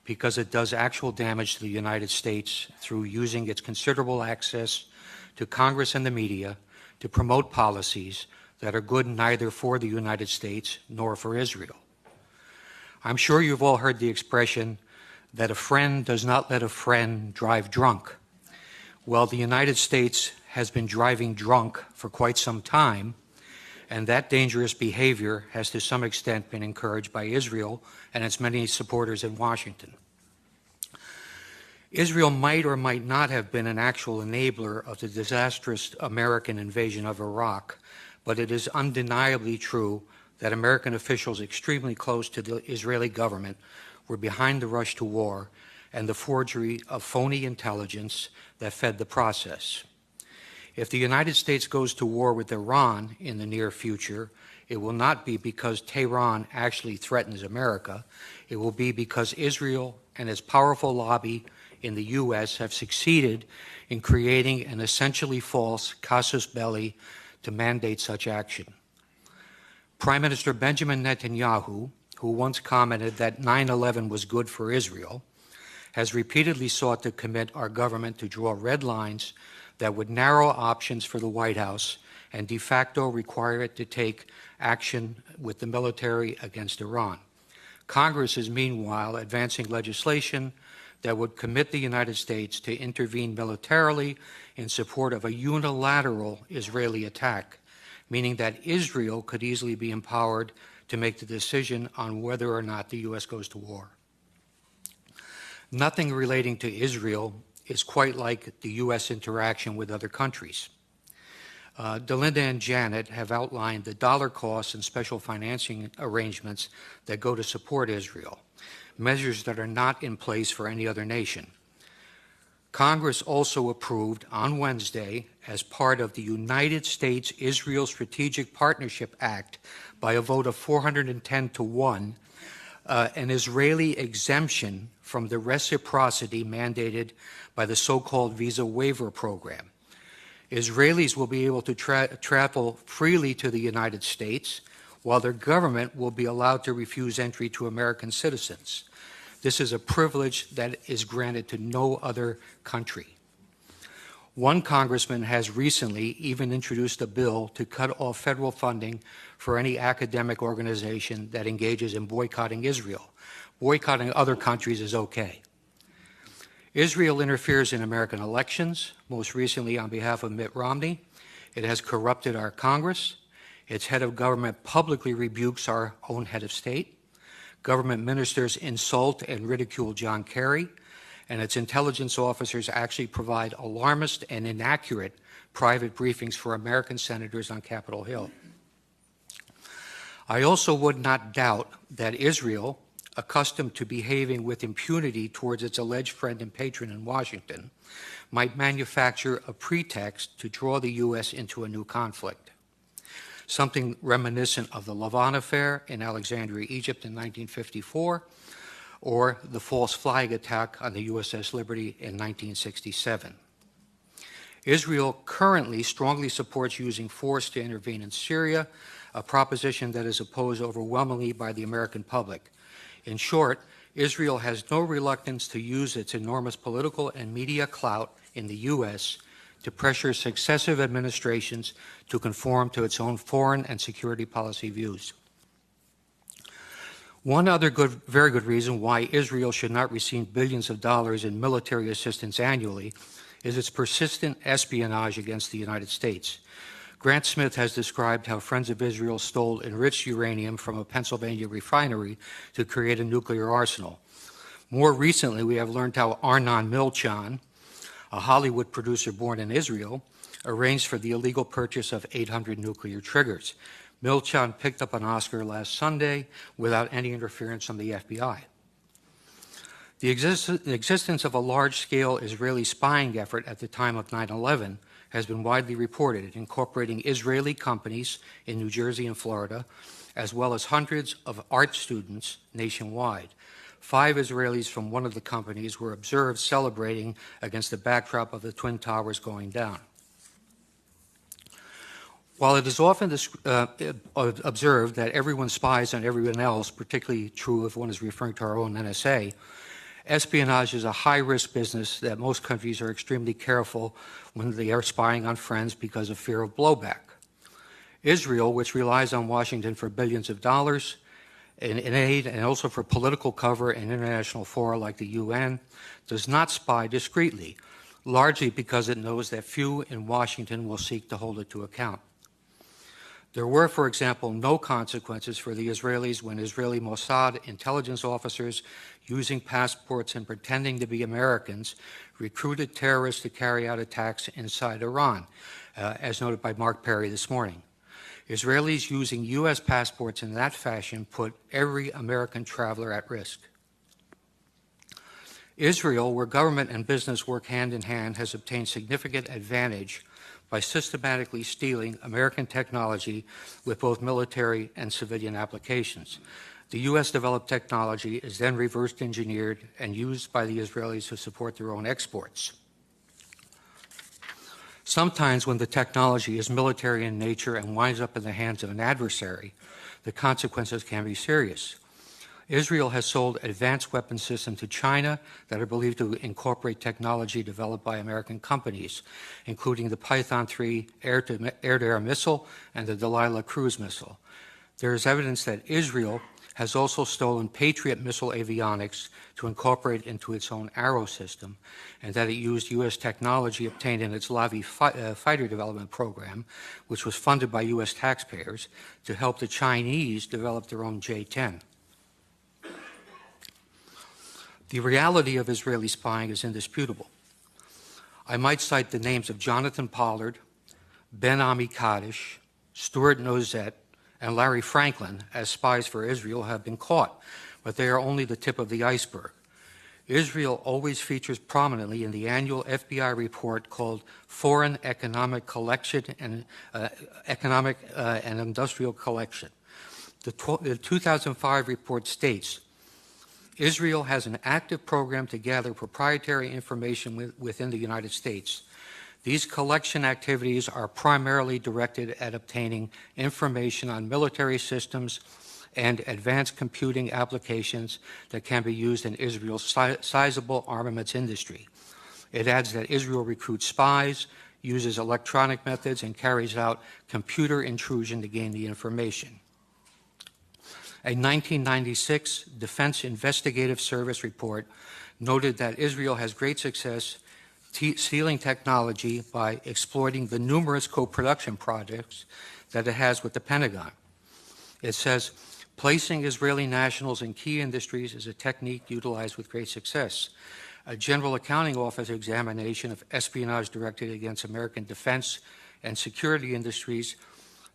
because it does actual damage to the United States through using its considerable access to Congress and the media to promote policies that are good neither for the United States nor for Israel. I'm sure you've all heard the expression that a friend does not let a friend drive drunk. Well, the United States has been driving drunk for quite some time, and that dangerous behavior has to some extent been encouraged by Israel and its many supporters in Washington. Israel might or might not have been an actual enabler of the disastrous American invasion of Iraq, but it is undeniably true that American officials extremely close to the Israeli government were behind the rush to war and the forgery of phony intelligence that fed the process. If the United States goes to war with Iran in the near future, it will not be because Tehran actually threatens America. It will be because Israel and its powerful lobby in the U.S. have succeeded in creating an essentially false casus belli to mandate such action. Prime Minister Benjamin Netanyahu, who once commented that 9/11 was good for Israel, has repeatedly sought to commit our government to draw red lines that would narrow options for the White House and de facto require it to take action with the military against Iran. Congress is meanwhile advancing legislation that would commit the United States to intervene militarily in support of a unilateral Israeli attack, meaning that Israel could easily be empowered to make the decision on whether or not the U.S. goes to war. Nothing relating to Israel is quite like the U.S. interaction with other countries. Delinda and Janet have outlined the dollar costs and special financing arrangements that go to support Israel, measures that are not in place for any other nation. Congress also approved on Wednesday, as part of the United States-Israel Strategic Partnership Act by a vote of 410 to 1, an Israeli exemption from the reciprocity mandated by the so-called visa waiver program. Israelis will be able to travel freely to the United States, while their government will be allowed to refuse entry to American citizens. This is a privilege that is granted to no other country. One congressman has recently even introduced a bill to cut off federal funding for any academic organization that engages in boycotting Israel. Boycotting other countries is okay. Israel interferes in American elections, most recently on behalf of Mitt Romney. It has corrupted our Congress. Its head of government publicly rebukes our own head of state. Government ministers insult and ridicule John Kerry, and its intelligence officers actually provide alarmist and inaccurate private briefings for American senators on Capitol Hill. I also would not doubt that Israel, accustomed to behaving with impunity towards its alleged friend and patron in Washington, might manufacture a pretext to draw the U.S. into a new conflict, something reminiscent of the Lavon affair in Alexandria, Egypt in 1954, or the false flag attack on the USS Liberty in 1967. Israel currently strongly supports using force to intervene in Syria, a proposition that is opposed overwhelmingly by the American public. In short, Israel has no reluctance to use its enormous political and media clout in the U.S. to pressure successive administrations to conform to its own foreign and security policy views. One other very good reason why Israel should not receive billions of dollars in military assistance annually is its persistent espionage against the United States. Grant Smith has described how Friends of Israel stole enriched uranium from a Pennsylvania refinery to create a nuclear arsenal. More recently, we have learned how Arnon Milchan, a Hollywood producer born in Israel, arranged for the illegal purchase of 800 nuclear triggers. Milchan picked up an Oscar last Sunday without any interference from the FBI. The existence of a large-scale Israeli spying effort at the time of 9/11 has been widely reported, incorporating Israeli companies in New Jersey and Florida, as well as hundreds of art students nationwide. 5 Israelis from one of the companies were observed celebrating against the backdrop of the Twin Towers going down. While it is often observed that everyone spies on everyone else, particularly true if one is referring to our own NSA, espionage is a high-risk business that most countries are extremely careful when they are spying on friends because of fear of blowback. Israel, which relies on Washington for billions of dollars in aid and also for political cover in international fora like the UN, does not spy discreetly, largely because it knows that few in Washington will seek to hold it to account. There were, for example, no consequences for the Israelis when Israeli Mossad intelligence officers, using passports and pretending to be Americans, recruited terrorists to carry out attacks inside Iran, as noted by Mark Perry this morning. Israelis using U.S. passports in that fashion put every American traveler at risk. Israel, where government and business work hand in hand, has obtained significant advantage by systematically stealing American technology with both military and civilian applications. The U.S.-developed technology is then reverse engineered and used by the Israelis to support their own exports. Sometimes when the technology is military in nature and winds up in the hands of an adversary, the consequences can be serious. Israel has sold advanced weapon systems to China that are believed to incorporate technology developed by American companies, including the Python 3 air-to-air missile and the Delilah cruise missile. There is evidence that Israel has also stolen Patriot missile avionics to incorporate into its own Arrow system, and that it used U.S. technology obtained in its Lavon fighter development program, which was funded by U.S. taxpayers, to help the Chinese develop their own J-10. The reality of Israeli spying is indisputable. I might cite the names of Jonathan Pollard, Ben Ami Kaddish, Stuart Nozet, and Larry Franklin as spies for Israel have been caught, but they are only the tip of the iceberg. Israel always features prominently in the annual FBI report called Foreign Economic Collection and Economic and Industrial Collection. The 2005 report states, Israel has an active program to gather proprietary information within the United States. These collection activities are primarily directed at obtaining information on military systems and advanced computing applications that can be used in Israel's sizable armaments industry. It adds that Israel recruits spies, uses electronic methods, and carries out computer intrusion to gain the information. A 1996 Defense Investigative Service report noted that Israel has great success stealing technology by exploiting the numerous co-production projects that it has with the Pentagon. It says, placing Israeli nationals in key industries is a technique utilized with great success. A General Accounting Office examination of espionage directed against American defense and security industries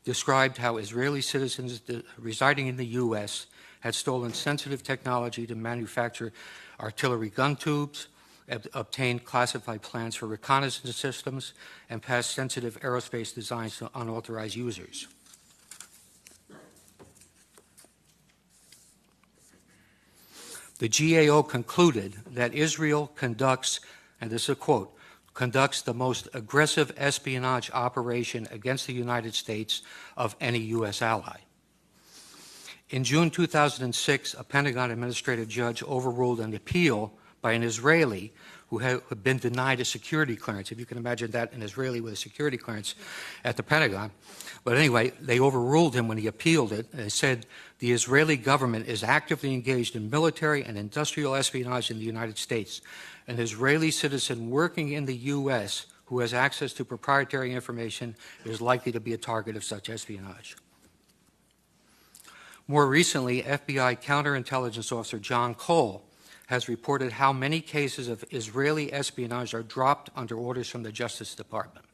described how Israeli citizens residing in the U.S. had stolen sensitive technology to manufacture artillery gun tubes, obtained classified plans for reconnaissance systems, and passed sensitive aerospace designs to unauthorized users. The GAO concluded that Israel conducts, and this is a quote, conducts the most aggressive espionage operation against the United States of any U.S. ally. In June 2006, a Pentagon administrative judge overruled an appeal by an Israeli who had been denied a security clearance. If you can imagine that, an Israeli with a security clearance at the Pentagon. But anyway, they overruled him when he appealed it, and said the Israeli government is actively engaged in military and industrial espionage in the United States. An Israeli citizen working in the U.S. who has access to proprietary information is likely to be a target of such espionage. More recently, FBI counterintelligence officer John Cole has reported how many cases of Israeli espionage are dropped under orders from the Justice Department.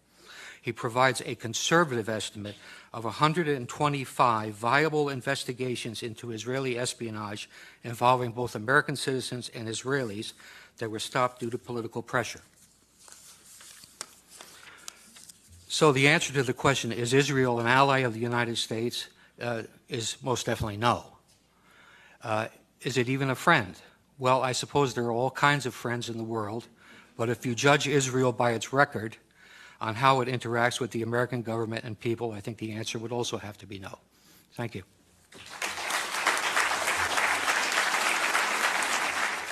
He provides a conservative estimate of 125 viable investigations into Israeli espionage involving both American citizens and Israelis that were stopped due to political pressure. So the answer to the question, is Israel an ally of the United States, is most definitely no. Is it even a friend? Well, I suppose there are all kinds of friends in the world, but if you judge Israel by its record, on how it interacts with the American government and people, I think the answer would also have to be no. Thank you.